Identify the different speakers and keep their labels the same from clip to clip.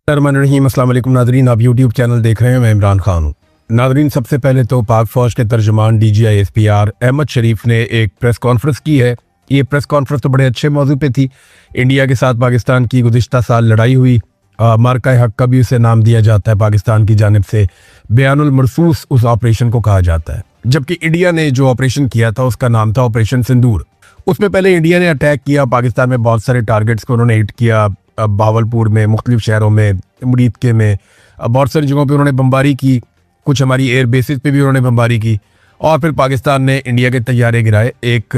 Speaker 1: रहीम अस्सलाम वालेकुम नादरीन, आप यूट्यूब चैनल देख रहे हैं। मैं इमरान खान हूँ। नादरीन, सबसे पहले तो पाक फौज के तर्जुमान DGI-SPR अहमद शरीफ ने एक प्रेस कॉन्फ्रेंस की है। ये प्रेस कॉन्फ्रेंस तो बड़े अच्छे मौजू पे थी। इंडिया के साथ पाकिस्तान की गुज़िश्ता साल लड़ाई हुई, मार्का हक का भी उसे नाम दिया जाता है पाकिस्तान की जानिब से। बयानुल मरसूस उस ऑपरेशन को कहा जाता है, जबकि इंडिया ने जो ऑपरेशन किया था उसका नाम था ऑपरेशन सिंदूर। उसमें पहले इंडिया ने अटैक किया पाकिस्तान में, बहुत सारे टारगेट्स को उन्होंने हिट किया। भावलपुर में, मुख्तलिफ शहरों में, मुरीदके में, बहुत सारी जगहों पे उन्होंने बमबारी की। कुछ हमारी एयर बेसिस पे भी उन्होंने बमबारी की। और फिर पाकिस्तान ने इंडिया के तैयारे गिराए एक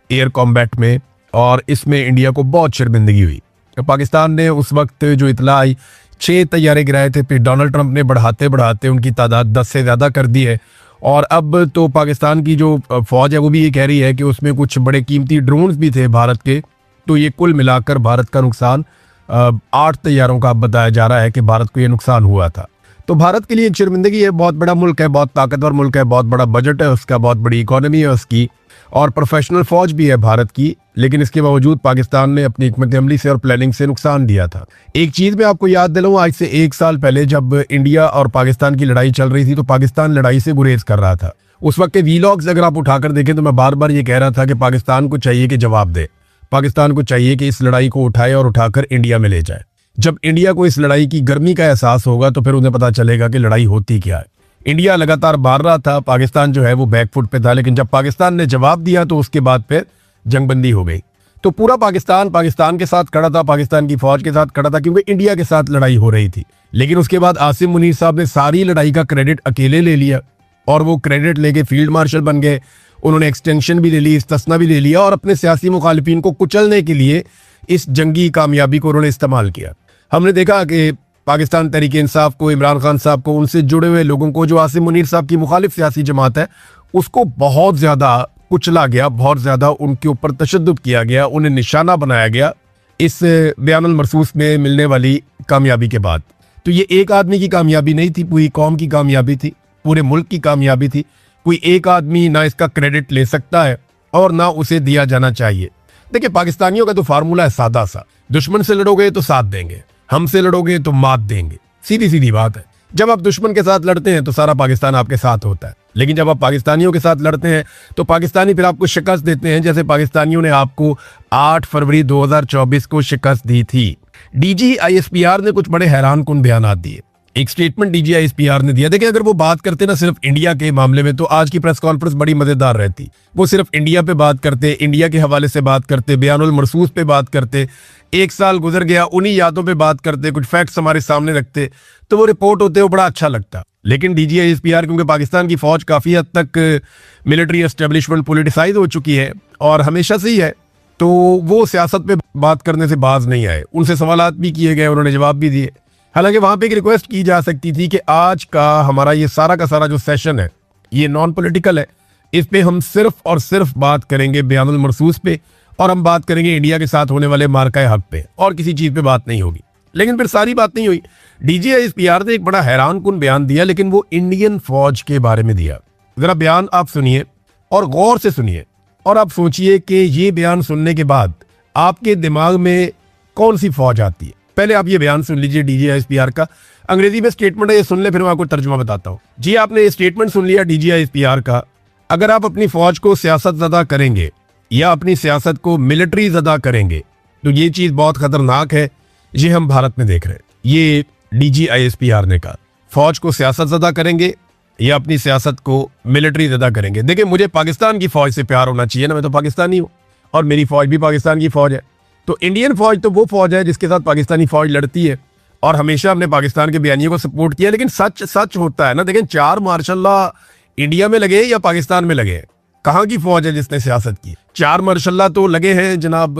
Speaker 1: एयर कॉम्बैट में, और इसमें इंडिया को बहुत शर्मिंदगी हुई। तो पाकिस्तान ने उस वक्त जो इतला आई, 6 तैयारे गिराए थे। फिर डोनाल्ड ट्रंप ने बढ़ाते बढ़ाते उनकी तादाद 10 से ज़्यादा कर दी है। और अब तो पाकिस्तान की जो फौज है वो भी ये कह रही है कि उसमें कुछ बड़े कीमती ड्रोन्स भी थे भारत के। तो ये कुल मिलाकर भारत का नुकसान 8 तैयारों का बताया जा रहा है कि भारत को ये नुकसान हुआ था। तो भारत के लिए एक शर्मिंदगी है। बहुत बड़ा मुल्क है, बहुत ताकतवर मुल्क है, बहुत बड़ा बजट है उसका, बहुत बड़ी इकोनॉमी है उसकी, और प्रोफेशनल फौज भी है भारत की। लेकिन इसके बावजूद पाकिस्तान ने अपनी हिकमत अमली से और प्लानिंग से नुकसान दिया था। एक चीज़ मैं आपको याद दिलाऊं, आज से 1 साल पहले जब इंडिया और पाकिस्तान की लड़ाई चल रही थी तो पाकिस्तान लड़ाई से गुरेज कर रहा था। उस वक्त के वीलॉग्स अगर आप उठाकर देखें तो मैं बार बार ये कह रहा था कि पाकिस्तान को चाहिए कि जवाब दे, पाकिस्तान को चाहिए कि इस लड़ाई को उठाए और उठाकर इंडिया में ले जाए। जब इंडिया को इस लड़ाई की गर्मी का एहसास होगा तो फिर उन्हें पता चलेगा कि लड़ाई होती क्या है। इंडिया लगातार मार रहा था, पाकिस्तान जो है वो बैकफुट पे था। लेकिन जब पाकिस्तान ने जवाब दिया तो उसके बाद फिर जंगबंदी हो गई। तो पूरा पाकिस्तान के साथ खड़ा था, पाकिस्तान की फौज के साथ खड़ा था, क्योंकि इंडिया के साथ लड़ाई हो रही थी। लेकिन उसके बाद आसिम मुनीर साहब ने सारी लड़ाई का क्रेडिट अकेले ले लिया, और वो क्रेडिट लेके फील्ड मार्शल बन गए। उन्होंने एक्सटेंशन भी ले ली, इस्तिस्ना भी ले लिया, और अपने सियासी मुखालिफिन को कुचलने के लिए इस जंगी कामयाबी को उन्होंने इस्तेमाल किया। हमने देखा कि पाकिस्तान तहरीक इंसाफ को, इमरान खान साहब को, उनसे जुड़े हुए लोगों को, जो आसिम मुनीर साहब की मुखालिफ सियासी जमात है, उसको बहुत ज़्यादा कुचला गया, बहुत ज़्यादा उनके ऊपर तशद्दुद किया गया, उन्हें निशाना बनाया गया इस बयानुल मरसूस में मिलने वाली कामयाबी के बाद। तो ये एक आदमी की कामयाबी नहीं थी, पूरी कौम की कामयाबी थी, पूरे मुल्क की कामयाबी थी। कोई एक आदमी ना इसका क्रेडिट ले सकता है और ना उसे दिया जाना चाहिए। देखिए, पाकिस्तानियों का तो फार्मूला है सादा सा, दुश्मन से लड़ोगे तो साथ देंगे, हमसे लड़ोगे तो मात देंगे। सीधी सीधी बात है। जब आप दुश्मन के साथ लड़ते हैं तो सारा पाकिस्तान आपके साथ होता है, लेकिन जब आप पाकिस्तानियों के साथ लड़ते हैं तो पाकिस्तानी फिर आपको शिकस्त देते हैं, जैसे पाकिस्तानियों ने आपको 8 फरवरी 2024 को शिकस्त दी थी। DGI-SPR ने कुछ बड़े हैरान कुन बयान दिए। एक स्टेटमेंट DGI-SPR ने दिया। देखिए, अगर वो बात करते ना सिर्फ इंडिया के मामले में तो आज की प्रेस कॉन्फ्रेंस बड़ी मजेदार रहती। वो सिर्फ इंडिया पे बात करते, इंडिया के हवाले से बात करते, बयानुल मरसूस पे बात करते, 1 साल गुजर गया उन्हीं यादों पे बात करते, कुछ फैक्ट्स हमारे सामने रखते, तो वो रिपोर्ट होते वो बड़ा अच्छा लगता। लेकिन DGI-SPR, क्योंकि पाकिस्तान की फौज काफी हद तक मिलिट्री एस्टेब्लिशमेंट पोलिटिसाइज हो चुकी है और हमेशा से ही है, तो वो सियासत पे बात करने से बाज नहीं आए। उनसे सवालात भी किए गए, उन्होंने जवाब भी दिए। हालांकि वहां पे एक रिक्वेस्ट की जा सकती थी कि आज का हमारा ये सारा का सारा जो सेशन है ये नॉन पॉलिटिकल है, इस पे हम सिर्फ और सिर्फ बात करेंगे बयानुल मरसूस पे, और हम बात करेंगे इंडिया के साथ होने वाले मार्का हक पे, और किसी चीज पे बात नहीं होगी। लेकिन फिर सारी बात नहीं हुई। DGI-SPR ने एक बड़ा हैरान कुन बयान दिया, लेकिन वो इंडियन फौज के बारे में दिया। जरा बयान आप सुनिए और गौर से सुनिए, और आप सोचिए कि ये बयान सुनने के बाद आपके दिमाग में कौन सी फौज आती है। पहले आप ये बयान सुन लीजिए DGI-SPR का। अंग्रेजी में स्टेटमेंट है, ये सुन ले, फिर मैं आपको तर्जुमा बताता हूँ। जी, आपने ये स्टेटमेंट सुन लिया DGI-SPR का। अगर आप अपनी फौज को सियासत ज़दा करेंगे या अपनी सियासत को मिलिट्री ज़दा करेंगे तो ये चीज़ बहुत खतरनाक है। ये हम भारत में देख रहे हैं। ये DGI-SPR ने कहा, फौज को सियासत ज़दा करेंगे या अपनी सियासत को मिलिट्री ज़दा करेंगे। देखिए, मुझे पाकिस्तान की फौज से प्यार होना चाहिए ना, मैं तो पाकिस्तानी हूँ और मेरी फौज भी पाकिस्तान की फौज है। तो इंडियन फौज तो वो फौज है जिसके साथ पाकिस्तानी फौज लड़ती है, और हमेशा हमने पाकिस्तान के बयानियों को सपोर्ट किया। लेकिन सच सच होता है ना। देखें, 4 मार्शल्ला इंडिया में लगे या पाकिस्तान में लगे, कहाँ की फौज है जिसने सियासत की? 4 मार्शल्ला तो लगे हैं जनाब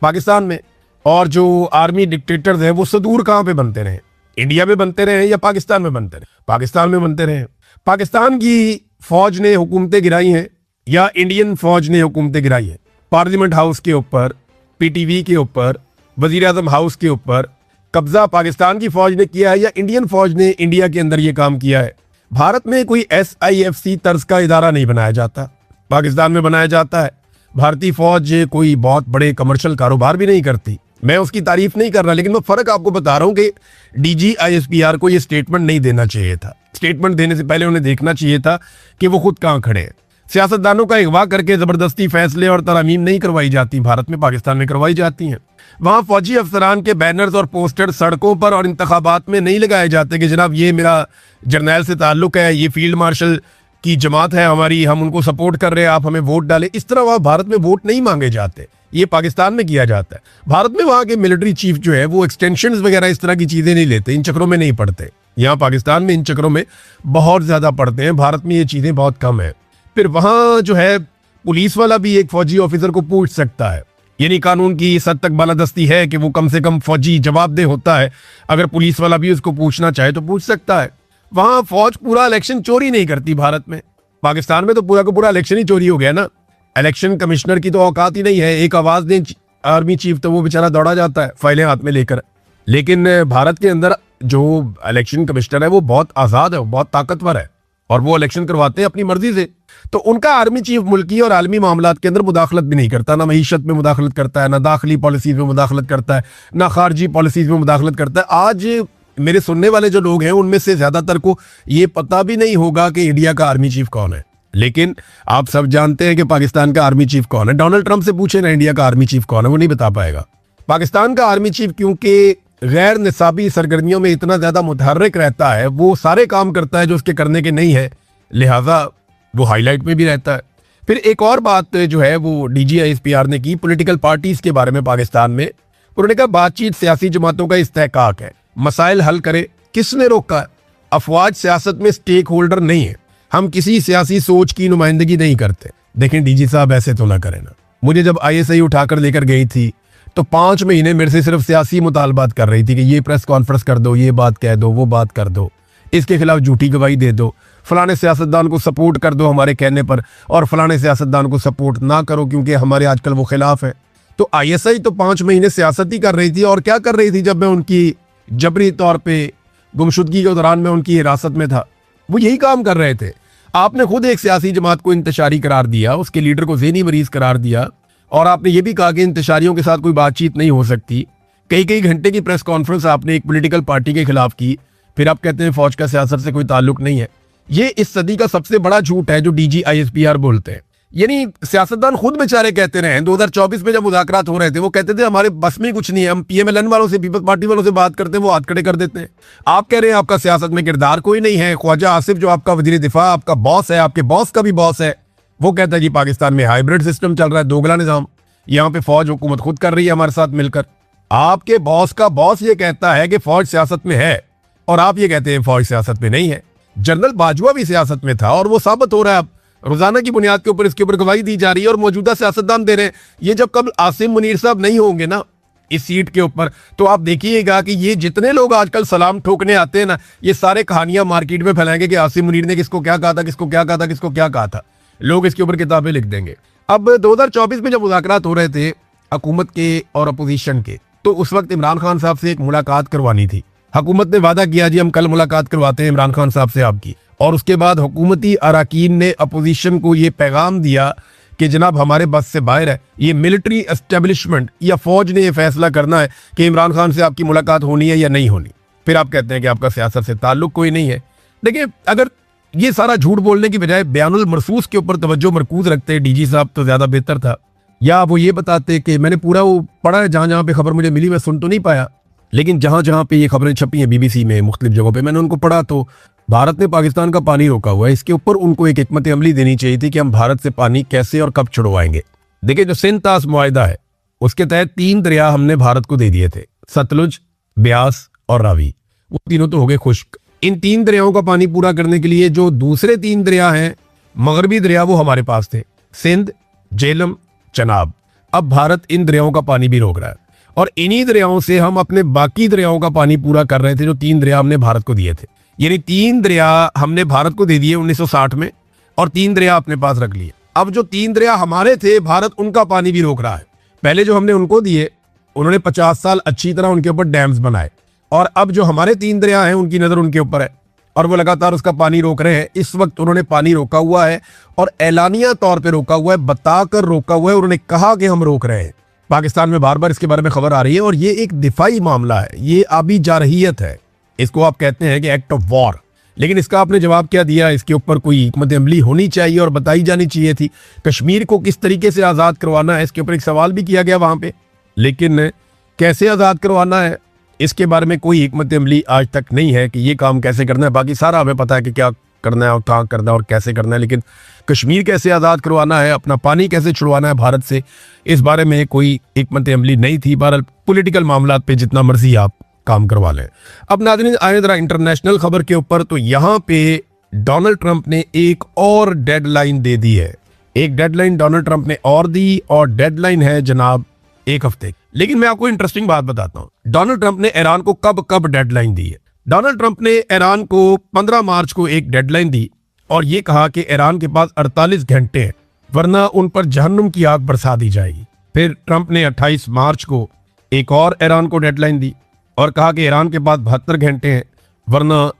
Speaker 1: पाकिस्तान में, और जो आर्मी डिक्टेटर्स हैं वो सदूर कहाँ पे बनते रहे? इंडिया में बनते रहे या पाकिस्तान में बनते रहे? पाकिस्तान में बनते रहे। पाकिस्तान की फौज ने हुकूमतें गिराई हैं या इंडियन फौज ने हुकूमतें गिराई हैं? पार्लियामेंट हाउस के ऊपर, PTV के ऊपर, वजीर आजम हाउस के ऊपर कब्जा पाकिस्तान की फौज ने किया है या इंडियन फौज ने इंडिया के अंदर ये काम किया है? भारत में कोई SIFC तर्ज का इदारा नहीं बनाया जाता, पाकिस्तान में बनाया जाता है। भारतीय फौज कोई बहुत बड़े कमर्शियल कारोबार भी नहीं करती, मैं उसकी तारीफ नहीं कर रहा, लेकिन मैं फर्क आपको बता रहा हूं कि डीजी आईएसपीआर को ये स्टेटमेंट नहीं देना चाहिए था। स्टेटमेंट देने से पहले उन्हें देखना चाहिए था कि वो खुद कहां खड़े हैं। सियासतदानों का अगवा करके जबरदस्ती फैसले और तरमीम नहीं करवाई जाती, भारत में पाकिस्तान में करवाई जाती हैं। वहां फौजी अफसरान के बैनर्स और पोस्टर सड़कों पर और इंतखाबात में नहीं लगाए जाते कि जनाब ये मेरा जर्नैल से ताल्लुक है, ये फील्ड मार्शल की जमात है हमारी, हम उनको सपोर्ट कर रहे हैं, आप हमें वोट डालें। इस तरह वहां भारत में वोट नहीं मांगे जाते, ये पाकिस्तान में किया जाता है। भारत में वहां के मिलिट्री चीफ जो है वो एक्सटेंशंस वगैरह इस तरह की चीजें नहीं लेते, इन चक्रों में नहीं पड़ते। यहाँ पाकिस्तान में इन चक्रों में बहुत ज्यादा पड़ते हैं, भारत में ये चीजें बहुत कम है। फिर वहां जो है पुलिस वाला भी एक फौजी ऑफिसर को पूछ सकता है, यानी कानून की इस हद तक बालादस्ती है कि वो कम से कम फौजी जवाबदेह होता है, अगर पुलिस वाला भी उसको पूछना चाहे तो पूछ सकता है। वहां फौज पूरा इलेक्शन चोरी नहीं करती भारत में, पाकिस्तान में तो पूरा का पूरा इलेक्शन ही चोरी हो गया ना। इलेक्शन कमिश्नर की तो औकात ही नहीं है, एक आवाज दें आर्मी चीफ तो वो बेचारा दौड़ा जाता है फाइलें हाथ में लेकर। लेकिन भारत के अंदर जो इलेक्शन कमिश्नर है वो बहुत आजाद है, वो बहुत ताकतवर है और वो इलेक्शन करवाते हैं अपनी मर्जी से। तो उनका आर्मी चीफ मुल्की और आलमी मामलात के अंदर मुदाखलत भी नहीं करता, ना मईशत में मुदाखलत करता है, ना दाखिली पॉलिसीज में मुदाखलत करता है, ना खारजी पॉलिसीज में मुदाखलत करता है। आज मेरे सुनने वाले जो लोग हैं उनमें से ज्यादातर को ये पता भी नहीं होगा कि इंडिया का आर्मी चीफ कौन है, लेकिन आप सब जानते हैं कि पाकिस्तान का आर्मी चीफ कौन है। डोनाल्ड ट्रंप से पूछे ना इंडिया का आर्मी चीफ कौन है, वो नहीं बता पाएगा। पाकिस्तान का आर्मी चीफ क्योंकि गैर निसाबी सरगर्मियों में इतना ज्यादा मुतहर्रिक रहता है, वो सारे काम करता है जो उसके करने के नहीं है, लिहाजा वो हाईलाइट में भी रहता है। फिर एक और बात जो है वो डीजीआईएसपीआर ने की पॉलिटिकल पार्टीज के बारे में पाकिस्तान में। उन्होंने कहा बातचीत सियासी जमातों का इस्तेहकाक है, मसाइल हल करे। किसने रोका है? अफवाज सियासत में स्टेक होल्डर नहीं है, हम किसी सियासी सोच की नुमाइंदगी नहीं करते। देखें डीजी साहब ऐसे तो ना करें ना। मुझे जब आईएसआई उठाकर लेकर गई थी तो 5 महीने मेरे से सिर्फ सियासी मुतालबात कर रही थी कि ये प्रेस कॉन्फ्रेंस कर दो, ये बात कह दो, वो बात कर दो, इसके खिलाफ झूठी गवाही दे दो, फलाने सियासतदान को सपोर्ट कर दो हमारे कहने पर और फलाने सियासतदान को सपोर्ट ना करो क्योंकि हमारे आजकल वो खिलाफ है। तो आईएसआई तो 5 महीने सियासत ही कर रही थी। और क्या कर रही थी? जब मैं उनकी जबरी तौर पे गुमशुदगी के दौरान में उनकी हिरासत में था, वो यही काम कर रहे थे। आपने खुद एक सियासी जमात को इंतशारी करार दिया, उसके लीडर को ज़हनी मरीज करार दिया, और आपने ये भी कहा कि इंतशारियों के साथ कोई बातचीत नहीं हो सकती। कई कई घंटे की प्रेस कॉन्फ्रेंस आपने एक पॉलिटिकल पार्टी के खिलाफ की, फिर आप कहते हैं फौज का सियासत से कोई ताल्लुक नहीं है। ये इस सदी का सबसे बड़ा झूठ है जो डीजीआईएसपीआर बोलते हैं। यानी सियासतदान खुद बेचारे कहते रहे हैं, 2024 में जब मुज़ाकरात हो रहे थे वो कहते थे हमारे बस में कुछ नहीं है, हम पीएमएलएन वालों से, पीपल्स पार्टी वालों से बात करते हैं, वो हाथ खड़े कर देते हैं। आप कह रहे हैं आपका सियासत में किरदार कोई नहीं है। ख्वाजा आसिफ जो आपका वजीर दिफा, आपका बॉस है, आपके बॉस का भी बॉस है, वो कहता है जी पाकिस्तान में हाइब्रिड सिस्टम चल रहा है, दोगला निजाम, यहाँ पे फौज हुकूमत खुद कर रही है हमारे साथ मिलकर। आपके बॉस का बॉस ये कहता है कि फौज सियासत में है और आप ये कहते हैं फौज सियासत में नहीं है। जनरल बाजवा भी सियासत में था और वो साबित हो रहा है। अब रोजाना की बुनियाद के ऊपर इसके ऊपर गवाही दी जा रही है और मौजूदा सियासतदान दे रहे हैं। ये जब कल आसिम मुनीर साहब नहीं होंगे ना इस सीट के ऊपर, तो आप देखिएगा कि ये जितने लोग आजकल सलाम ठोकने आते हैं ना, ये सारे कहानियां मार्केट में फैलाएंगे कि आसिम मुनीर ने किसको क्या कहा था, किसको क्या कहा था, किसको क्या कहा था। लोग इसके ऊपर किताबें लिख देंगे। अब 2024 में जब मुज़ाकरात हो रहे थे हुकूमत के और अपोजिशन के, तो उस वक्त इमरान खान साहब से एक मुलाकात करवानी थी। हुकूमत ने वादा किया जी हम कल मुलाकात करवाते हैं इमरान खान साहब से आपकी, और उसके बाद हुकूमती अराकीन ने अपोजिशन को ये पैगाम दिया कि जनाब हमारे बस से बाहर है, ये मिलिट्री एस्टेब्लिशमेंट या फौज ने ये फैसला करना है कि इमरान खान से आपकी मुलाकात होनी है या नहीं होनी। फिर आप कहते हैं कि आपका सियासत से ताल्लुक कोई नहीं है। देखिए अगर ये सारा झूठ बोलने की बजाय बयानुल मरसूस के ऊपर तवज्जो मरकूज रखते डीजी साहब तो ज्यादा बेहतर था, या वो ये बताते कि मैंने पूरा वो पढ़ा है, जहां जहां पे खबर मुझे मिली मैं सुन तो नहीं पाया, लेकिन जहां जहां पे ये खबरें छपी हैं बीबीसी में मुख्तलिफ जगहों पे मैंने उनको पढ़ा, तो भारत ने पाकिस्तान का पानी रोका हुआ है। इसके ऊपर उनको एक हिकमत अमली देनी चाहिए थी कि हम भारत से पानी कैसे और कब छुड़वाएंगे। देखिए जो सिंध तास मुआहिदा है उसके तहत 3 दरिया हमने भारत को दे दिए थे, सतलुज, ब्यास और रावी। वो तीनों तो हो गए खुश्क। इन 3 दरियाओं का पानी पूरा करने के लिए जो दूसरे 3 दरिया हैं मगरबी दरिया, वो हमारे पास थे, सिंध, झेलम, चनाब। अब भारत इन दरियाओं का पानी भी रोक रहा है और इन्हीं दरियाओं से हम अपने बाकी दरियाओं का पानी पूरा कर रहे थे जो 3 दरिया हमने भारत को दिए थे। यानी 3 दरिया हमने भारत को दे दिए 1960 में और 3 दरिया अपने पास रख लिए। अब जो 3 दरिया हमारे थे भारत उनका पानी भी रोक रहा है। पहले जो हमने उनको दिए उन्होंने 50 साल अच्छी तरह उनके ऊपर डैम्स बनाए, और अब जो हमारे 3 दरिया हैं उनकी नजर उनके ऊपर है और वो लगातार उसका पानी रोक रहे हैं। इस वक्त उन्होंने पानी रोका हुआ है और एलानिया तौर पे रोका हुआ है, बताकर रोका हुआ है। उन्होंने कहा कि हम रोक रहे हैं, पाकिस्तान में बार बार इसके बारे में खबर आ रही है और ये एक दिफाई मामला है, ये आबी जारहियत है, इसको आप कहते हैं कि एक्ट ऑफ वॉर। लेकिन इसका आपने जवाब क्या दिया? इसके ऊपर कोई हिकमत अमली होनी चाहिए और बताई जानी चाहिए थी। कश्मीर को किस तरीके से आज़ाद करवाना है, इसके ऊपर एक सवाल भी किया गया वहाँ पे, लेकिन कैसे आज़ाद करवाना है इसके बारे में कोई हिकमत अमली आज तक नहीं है कि ये काम कैसे करना है। बाकी सारा हमें पता है कि क्या करना है और कहाँ करना है और कैसे करना है, लेकिन कश्मीर कैसे आज़ाद करवाना है, अपना पानी कैसे छुड़वाना है भारत से, इस बारे में कोई हिकमत अमली नहीं थी। बहरहाल पॉलिटिकल मामलात पे जितना मर्जी आप काम करवा लें। अब नाज़रीन आए जरा इंटरनेशनल खबर के ऊपर, तो यहाँ पे डोनाल्ड ट्रंप ने एक और डेडलाइन दे दी है। एक डेडलाइन डोनाल्ड ट्रंप ने और दी और डेडलाइन है जनाब 1 हफ्ते। लेकिन मैं आपको इंटरेस्टिंग बात बताता हूँ, डोनाल्ड ट्रंप ने ईरान को कब डेडलाइन दी है। डोनाल्ड ट्रंप ने ईरान को 15 मार्च को एक डेडलाइन दी और ये कहा कि ईरान के पास 48 घंटे हैं वरना उन पर जहन्नुम की आग बरसा दी जाएगी। फिर ट्रंप ने 28 मार्च को एक और ईरान को डेडलाइन दी और कहा कि ईरान के पास 72 घंटे हैं वरना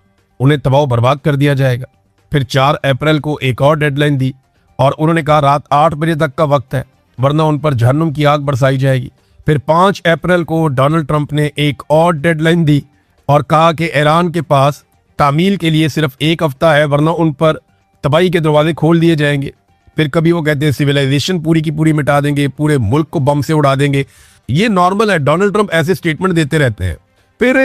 Speaker 1: उन्हें तबाह बर्बाद कर दिया जाएगा। फिर 4 अप्रैल को एक और डेडलाइन दी और उन्होंने कहा रात 8 बजे तक का वक्त है वरना उन पर जहन्नुम की आग बरसाई जाएगी। फिर 5 अप्रैल को डोनाल्ड ट्रंप ने एक और डेडलाइन दी और कहा कि ईरान के पास तामील के लिए सिर्फ 1 हफ्ता है वरना उन पर तबाही के दरवाजे खोल दिए जाएंगे। फिर कभी वो कहते हैं सिविलाइजेशन पूरी की पूरी मिटा देंगे, पूरे मुल्क को बम से उड़ा देंगे। ये नॉर्मल है, डोनाल्ड ट्रंप ऐसे स्टेटमेंट देते रहते हैं। फिर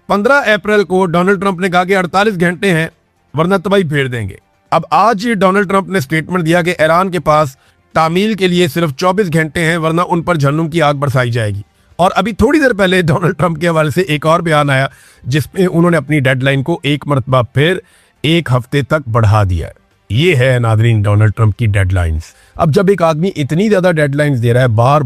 Speaker 1: 15 अप्रैल को डोनाल्ड ट्रंप ने कहा कि 48 घंटे हैं वरना तबाही फेर देंगे। अब आज डोनाल्ड ट्रंप ने स्टेटमेंट दिया कि ईरान के पास तामील के लिए सिर्फ 24 घंटे हैं वरना उन पर जहन्नुम की आग बरसाई जाएगी। और अभी थोड़ी देर पहले डोनाल्ड ट्रंप के हवाले से एक और बयान आया जिसमें उन्होंने अपनी डेडलाइन को एक मरतबा फिर 1 हफ्ते तक बढ़ा दिया। ये है नाज़रीन डोनाल्ड ट्रंप की डेडलाइंस। अब जब एक आदमी इतनी ज्यादा डेडलाइंस दे रहा है बार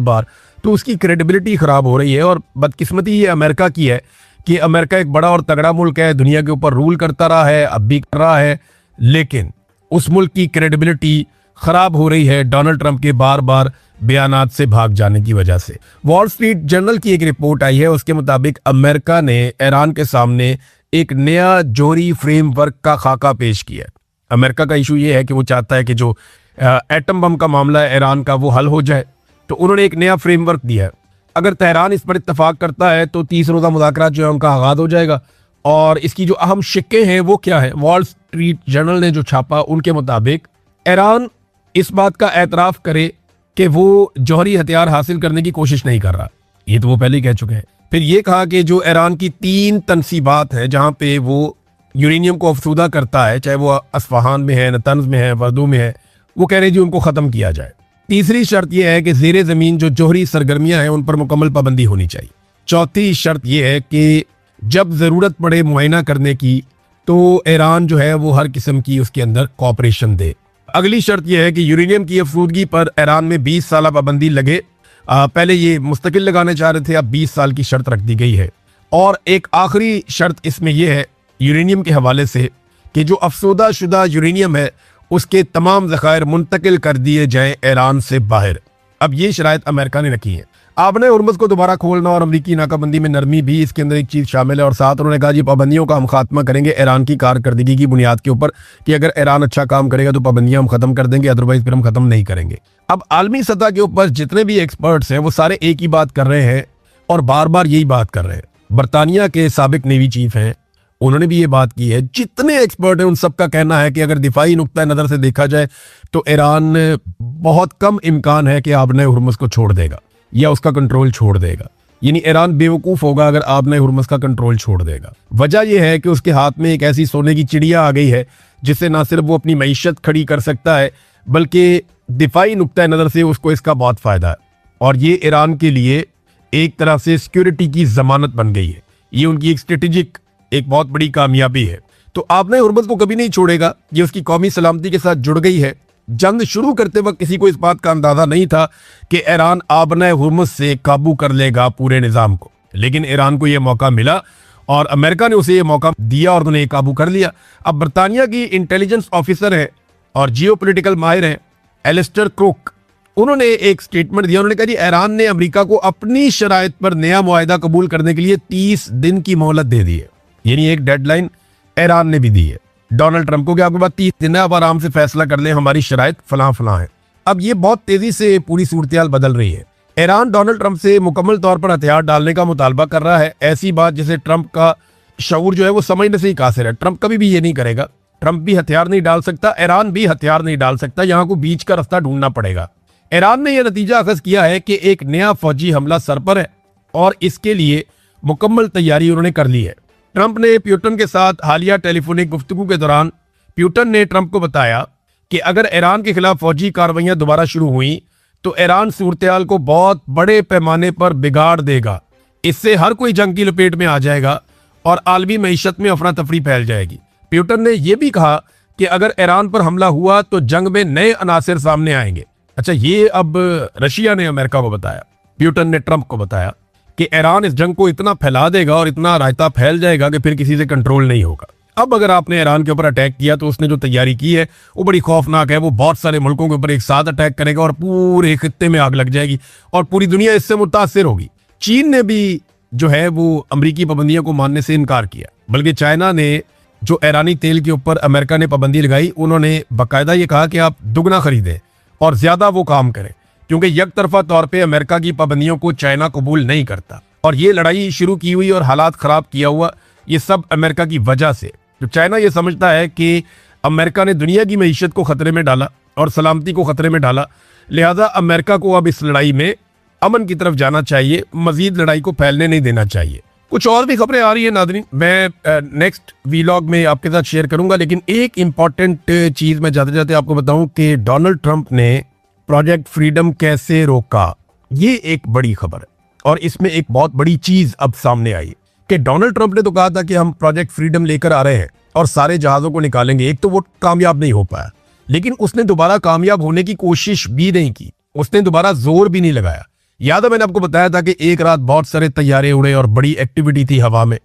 Speaker 1: बार तो उसकी क्रेडिबिलिटी खराब हो रही है। और बदकिस्मती ये अमेरिका की है कि अमेरिका एक बड़ा और तगड़ा मुल्क है, दुनिया के ऊपर रूल करता रहा है, अब भी कर रहा है, लेकिन उस मुल्क की क्रेडिबिलिटी खराब हो रही है डोनाल्ड ट्रंप के बार बार बयानात से भाग जाने की वजह से। वॉल स्ट्रीट जर्नल की एक रिपोर्ट आई है, उसके मुताबिक अमेरिका ने ईरान के सामने एक नया जोहरी फ्रेमवर्क का खाका पेश किया। अमेरिका का इशू ये है कि वो चाहता है कि जो एटम बम का मामला है ईरान का वो हल हो जाए, तो उन्होंने एक नया फ्रेमवर्क दिया है। अगर तेहरान इस पर इत्तफाक करता है तो 30 रोज़ा मुज़ाकरात जो है उनका आगाज हो जाएगा। और इसकी जो अहम शिक्के हैं वो क्या है, वॉल स्ट्रीट जर्नल ने जो छापा उनके मुताबिक ईरान इस बात का एतराफ़ करे कि वो जौहरी हथियार हासिल करने की कोशिश नहीं कर रहा, ये तो वो पहले ही कह चुके हैं। फिर ये कहा कि जो ईरान की 3 तनसीबात हैं जहाँ पे वो यूरेनियम को अफसूदा करता है, चाहे वो अस्फहान में है, नतंज में है, वर्दू में है, वो कह रहे जी उनको ख़त्म किया जाए। तीसरी शर्त यह है कि ज़ेरे ज़मीन जो जौहरी सरगर्मियाँ हैं उन पर मुकम्मल पाबंदी होनी चाहिए। चौथी शर्त यह है कि जब ज़रूरत पड़े मुआयना करने की तो ईरान जो है वो हर किस्म की उसके अंदर कॉपरेशन दे। अगली शर्त यह है कि यूरेनियम की अफसूदगी पर ईरान में 20 साल पाबंदी लगे। पहले ये मुस्तकिल लगाने चाह रहे थे, अब 20 साल की शर्त रख दी गई है। और एक आखिरी शर्त इसमें यह है यूरेनियम के हवाले से कि जो अफसूदा शुदा यूरेनियम है उसके तमाम ज़खायर मुंतकिल कर दिए जाएं ईरान से बाहर। अब ये शराइत अमेरिका ने रखी है। आपने हुर्मुज़ को दोबारा खोलना और अमरीकी नाकाबंदी में नरमी भी इसके अंदर एक चीज़ शामिल है। और साथ उन्होंने कहा जी पाबंदियों का हम खात्मा करेंगे ईरान की कारकर्दगी की बुनियाद के ऊपर कि अगर ईरान अच्छा काम करेगा तो पाबंदियां हम खत्म कर देंगे, अदरवाइज फिर हम खत्म नहीं करेंगे। अब आलमी सतह के ऊपर जितने भी एक्सपर्ट्स हैं वो सारे एक ही बात कर रहे हैं और बार बार यही बात कर रहे हैं। बरतानिया के साबिक नेवी चीफ हैं, उन्होंने भी ये बात की है। जितने एक्सपर्ट हैं उन सबका कहना है कि अगर दिफाई नुक्ता नज़र से देखा जाए तो ईरान बहुत कम इम्कान है कि आबने हुर्मुज़ को छोड़ देगा या उसका कंट्रोल छोड़ देगा। यानी ईरान बेवकूफ़ होगा अगर आबने हुर्मुज़ का कंट्रोल छोड़ देगा। वजह यह है कि उसके हाथ में एक ऐसी सोने की चिड़िया आ गई है जिससे ना सिर्फ वो अपनी मईशत खड़ी कर सकता है बल्कि दिफाई नुक्ता नज़र से उसको इसका बहुत फ़ायदा है। और ये ईरान के लिए एक तरह से सिक्योरिटी की जमानत बन गई है। ये उनकी एक स्ट्रेटेजिक एक बहुत बड़ी कामयाबी है। तो आपने हुर्मुज़ को कभी नहीं छोड़ेगा, ये उसकी कौमी सलामती के साथ जुड़ गई है। जंग शुरू करते वक्त किसी को इस बात का अंदाजा नहीं था कि ईरान आबने हुर्मुज़ से काबू कर लेगा पूरे निज़ाम को, लेकिन ईरान को यह मौका मिला और अमेरिका ने उसे यह मौका दिया और उन्हें काबू कर लिया। अब बरतानिया की इंटेलिजेंस ऑफिसर है और जियोपॉलिटिकल माहिर हैं एलिस्टर क्रोक, उन्होंने एक स्टेटमेंट दिया। उन्होंने कहा जी ईरान ने अमेरिका को अपनी शराइत पर नया मुआहिदा कबूल करने के लिए 30 दिन की मोहलत दे दी है। यानी एक डेडलाइन ईरान ने भी दी है डोनाल्ड ट्रंप को कि आपके पास 30 दिन है, अब आराम से फैसला कर लें, हमारी शराइत फलां फलां है। अब ये बहुत तेजी से पूरी सूरत बदल रही है। ईरान डोनाल्ड ट्रंप से मुकम्मल तौर पर हथियार डालने का मुतालबा कर रहा है। ऐसी बात जिसे ट्रंप का शऊर जो है वो समझने से ही कासिर है। ट्रंप कभी भी ये नहीं करेगा। ट्रंप भी हथियार नहीं डाल सकता, ईरान भी हथियार नहीं डाल सकता। यहाँ को बीच का रास्ता ढूंढना पड़ेगा। ईरान ने यह नतीजा अखज़ किया है कि एक नया फौजी हमला सर पर है और इसके लिए मुकम्मल तैयारी उन्होंने कर ली है। ट्रंप ने प्यूटन के साथ हालिया टेलीफोनिक गुफ्तगू के दौरान प्यूटन ने ट्रंप को बताया कि अगर ईरान के खिलाफ फौजी कार्रवाइयां दोबारा शुरू हुई तो ईरान सूरत को बहुत बड़े पैमाने पर बिगाड़ देगा। इससे हर कोई जंग की लपेट में आ जाएगा और आलमी मईशत में अफरा तफरी फैल जाएगी। प्यूटन ने यह भी कहा कि अगर ईरान पर हमला हुआ तो जंग में नए अनासिर सामने आएंगे। अच्छा, ये अब रशिया ने अमेरिका को बताया, प्यूटन ने ट्रंप को बताया कि ईरान इस जंग को इतना फैला देगा और इतना रायता फैल जाएगा कि फिर किसी से कंट्रोल नहीं होगा। अब अगर आपने ईरान के ऊपर अटैक किया तो उसने जो तैयारी की है वो बड़ी खौफनाक है। वो बहुत सारे मुल्कों के ऊपर एक साथ अटैक करेगा और पूरे खित्ते में आग लग जाएगी और पूरी दुनिया इससे मुतासिर होगी। चीन ने भी जो है वो अमरीकी पाबंदियों को मानने से इनकार किया, बल्कि चाइना ने जो ईरानी तेल के ऊपर अमेरिका ने पाबंदी लगाई, उन्होंने बाकायदा ये कहा कि आप दुगना खरीदें और ज्यादा वो काम करें, क्योंकि एक तरफा तौर पे अमेरिका की पाबंदियों को चाइना कबूल नहीं करता। और ये लड़ाई शुरू की हुई और हालात खराब किया हुआ, ये सब अमेरिका की वजह से। तो चाइना ये समझता है कि अमेरिका ने दुनिया की मईशत को खतरे में डाला और सलामती को खतरे में डाला, लिहाजा अमेरिका को अब इस लड़ाई में अमन की तरफ जाना चाहिए, मजीद लड़ाई को फैलने नहीं देना चाहिए। कुछ और भी खबरें आ रही है नाज़रीन, मैं नेक्स्ट वीलॉग में आपके साथ शेयर करूंगा। लेकिन एक इंपॉर्टेंट चीज मैं जाते जाते आपको बताऊं कि डोनाल्ड ट्रंप ने प्रोजेक्ट फ्रीडम कैसे रोका। ये एक बड़ी खबर है और इसमें एक बहुत बड़ी चीज अब सामने आई कि डोनाल्ड ट्रंप ने तो कहा था कि हम प्रोजेक्ट फ्रीडम लेकर आ रहे हैं और सारे जहाजों को निकालेंगे। एक तो वो कामयाब नहीं हो पाया, लेकिन उसने दोबारा कामयाब होने की कोशिश भी नहीं की, उसने दोबारा जोर भी नहीं लगाया। याद है मैंने आपको बताया था कि एक रात बहुत सारे तैयारे उड़े और बड़ी एक्टिविटी थी हवा में,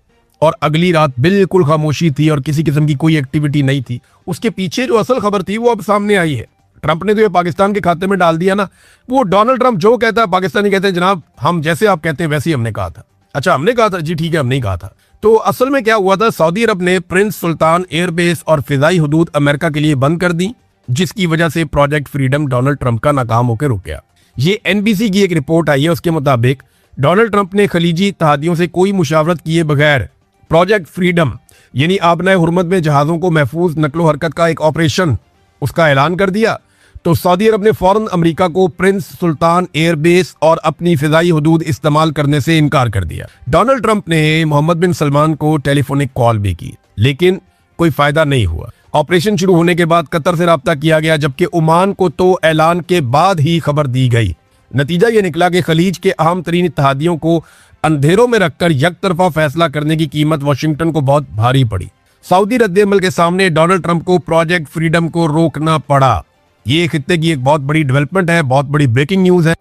Speaker 1: और अगली रात बिल्कुल खामोशी थी और किसी किस्म की कोई एक्टिविटी नहीं थी। उसके पीछे जो असल खबर थी वो अब सामने आई है। ट्रंप ने तो ये पाकिस्तान के खाते में डाल दिया ना। वो डोनाल्ड ट्रंप जो कहता है पाकिस्तानी कहते हैं जनाब हम जैसे आप कहते हैं वैसे ही हमने कहा था। अच्छा, हमने कहा था जी, ठीक है, हमने कहा था। तो असल में क्या हुआ था, सऊदी अरब ने प्रिंस सुल्तान एयरबेस और फिजाई हदूद अमेरिका के लिए बंद कर दी, जिसकी वजह से प्रोजेक्ट फ्रीडम डोनाल्ड ट्रंप का नाकाम होकर रुक गया। ये एनबीसी की एक रिपोर्ट आई है, उसके मुताबिक डोनाल्ड ट्रंप ने खलीजी इत्तेहादियों से कोई मुशावरत किए बगैर प्रोजेक्ट फ्रीडम यानी आबनाए हुर्मत में जहाजों को महफूज नकलो हरकत का एक ऑपरेशन उसका ऐलान कर दिया। तो सऊदी अरब ने फौरन अमेरिका को प्रिंस सुल्तान एयरबेस और अपनी फिजाई हदूद इस्तेमाल करने से इनकार कर दिया। डोनाल्ड ट्रंप ने मोहम्मद बिन सलमान को टेलीफोनिक कॉल भी की, लेकिन कोई फायदा नहीं हुआ। ऑपरेशन शुरू होने के बाद कतर से राब्ता किया गया, जबकि ओमान को तो ऐलान के बाद ही खबर दी गई। नतीजा ये निकला कि खलीज के अहम तरीन इत्तेहादियों को अंधेरों में रखकर एक तरफा फैसला करने की कीमत वाशिंगटन को बहुत भारी पड़ी। सऊदी रद्द-ए-अमल के सामने डोनाल्ड ट्रंप को प्रोजेक्ट फ्रीडम को रोकना पड़ा। ये खित्ते की एक बहुत बड़ी डेवलपमेंट है, बहुत बड़ी ब्रेकिंग न्यूज है।